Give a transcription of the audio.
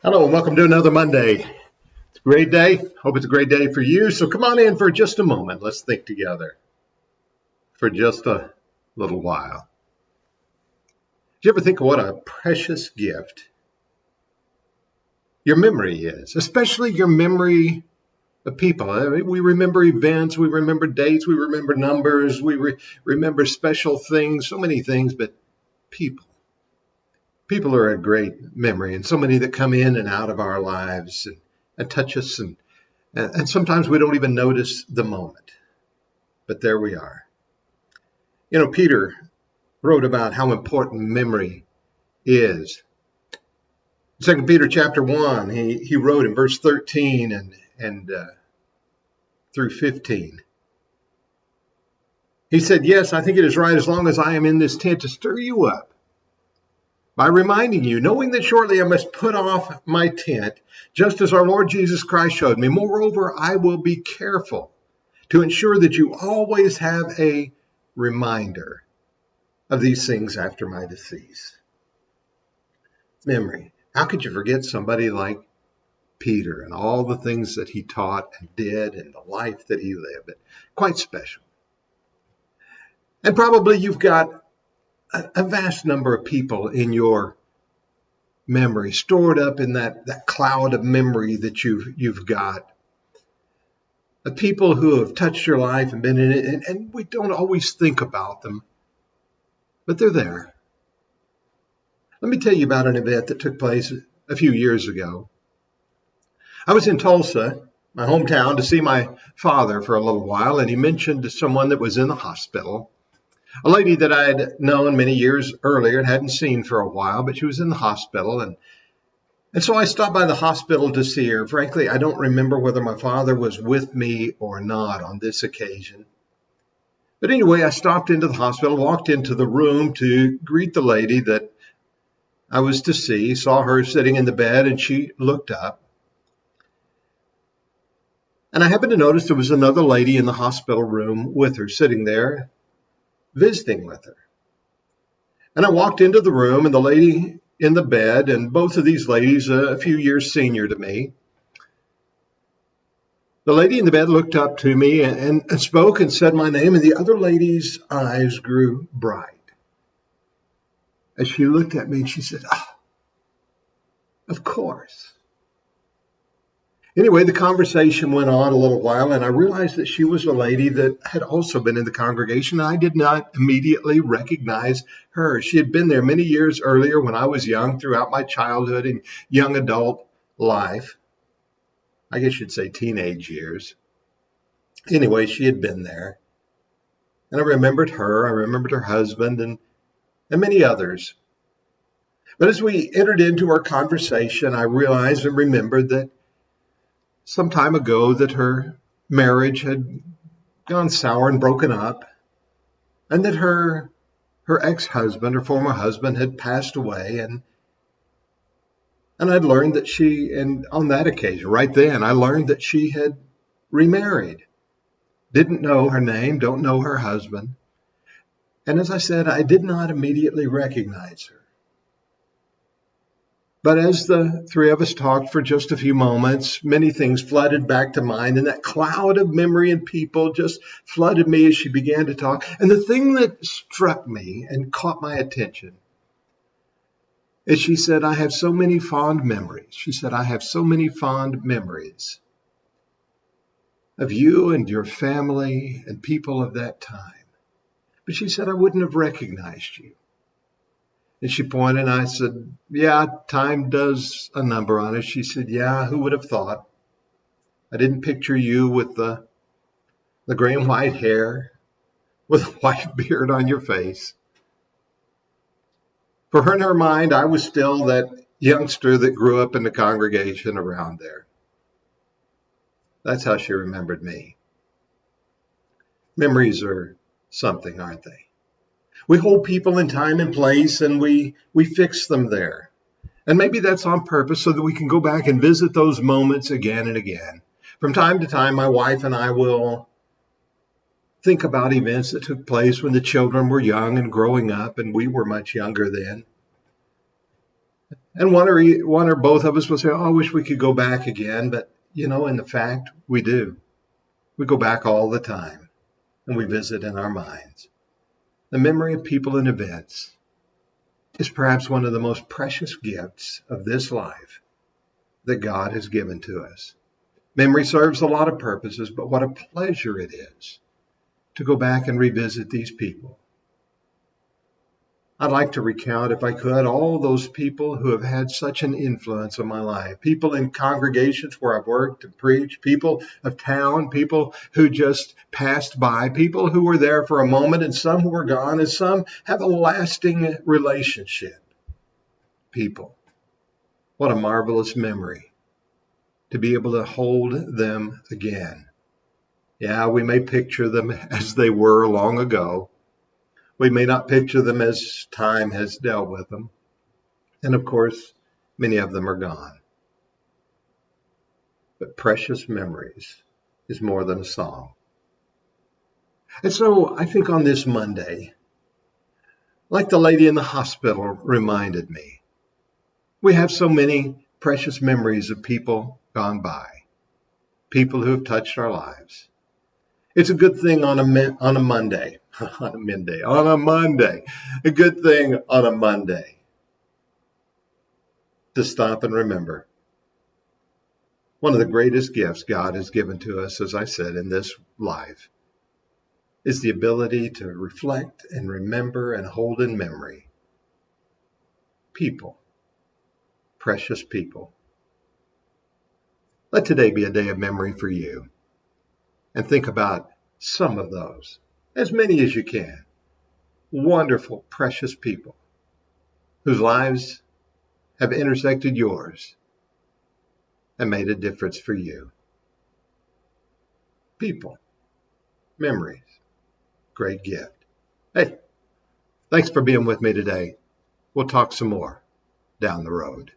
Hello and welcome to another Monday. It's a great day. Hope it's a great day for you. So come on in for just a moment. Let's think together for just a little while. Do you ever think of what a precious gift your memory is, especially your memory of people? I mean, we remember events, we remember dates, we remember numbers, we remember special things, so many things, but people. People are a great memory, and so many that come in and out of our lives and touch us, and sometimes we don't even notice the moment. But there we are. Peter wrote about how important memory is. Second Peter chapter 1, he wrote in verse 13 and through 15. He said, "Yes, I think it is right as long as I am in this tent to stir you up by reminding you, knowing that shortly I must put off my tent, just as our Lord Jesus Christ showed me. Moreover, I will be careful to ensure that you always have a reminder of these things after my decease." Memory. How could you forget somebody like Peter and all the things that he taught and did and the life that he lived? Quite special. And probably you've got a vast number of people in your memory stored up in that cloud of memory that you've got. The people who have touched your life and been in it, and we don't always think about them, but they're there. Let me tell you about an event that took place a few years ago. I was in Tulsa, my hometown, to see my father for a little while, and he mentioned someone that was in the hospital, a lady that I had known many years earlier and hadn't seen for a while, but she was in the hospital, and so I stopped by the hospital to see her. Frankly, I don't remember whether my father was with me or not on this occasion. But anyway, I stopped into the hospital, walked into the room to greet the lady that I was to see, saw her sitting in the bed, and she looked up. And I happened to notice there was another lady in the hospital room with her, sitting there, visiting with her. And I walked into the room, and the lady in the bed, and both of these ladies a few years senior to me. The lady in the bed looked up to me and spoke and said my name, and the other lady's eyes grew bright as she looked at me, and she said, of course. Anyway, the conversation went on a little while, and I realized that she was a lady that had also been in the congregation. I did not immediately recognize her. She had been there many years earlier when I was young, throughout my childhood and young adult life. I guess you'd say teenage years. Anyway, she had been there. And I remembered her husband, and many others. But as we entered into our conversation, I realized and remembered that some time ago that her marriage had gone sour and broken up, and that her ex-husband, her former husband, had passed away, and I'd learned that and on that occasion, right then, I learned that she had remarried. Didn't know her name, don't know her husband. And as I said, I did not immediately recognize her. But as the three of us talked for just a few moments, many things flooded back to mind, and that cloud of memory and people just flooded me as she began to talk. And the thing that struck me and caught my attention is she said, I have so many fond memories. She said, I have so many fond memories of you and your family and people of that time. But she said, I wouldn't have recognized you. And she pointed, and I said, yeah, time does a number on it. She said, yeah, who would have thought? I didn't picture you with the gray and white hair, with a white beard on your face. For her, in her mind, I was still that youngster that grew up in the congregation around there. That's how she remembered me. Memories are something, aren't they? We hold people in time and place, and we fix them there. And maybe that's on purpose so that we can go back and visit those moments again and again. From time to time, my wife and I will think about events that took place when the children were young and growing up, and we were much younger then. And one or both of us will say, oh, I wish we could go back again. But, in the fact, we do. We go back all the time and we visit in our minds. The memory of people and events is perhaps one of the most precious gifts of this life that God has given to us. Memory serves a lot of purposes, but what a pleasure it is to go back and revisit these people. I'd like to recount, if I could, all those people who have had such an influence on my life. People in congregations where I've worked and preached, people of town, people who just passed by, people who were there for a moment and some who were gone, and some have a lasting relationship. People. What a marvelous memory to be able to hold them again. Yeah, we may picture them as they were long ago. We may not picture them as time has dealt with them. And of course, many of them are gone. But precious memories is more than a song. And so I think on this Monday, like the lady in the hospital reminded me, we have so many precious memories of people gone by, people who have touched our lives. It's a good thing on a Monday, a good thing on a Monday to stop and remember. One of the greatest gifts God has given to us, as I said, in this life is the ability to reflect and remember and hold in memory people, precious people. Let today be a day of memory for you. And think about some of those, as many as you can, wonderful, precious people whose lives have intersected yours and made a difference for you. People, memories, great gift. Hey, thanks for being with me today. We'll talk some more down the road.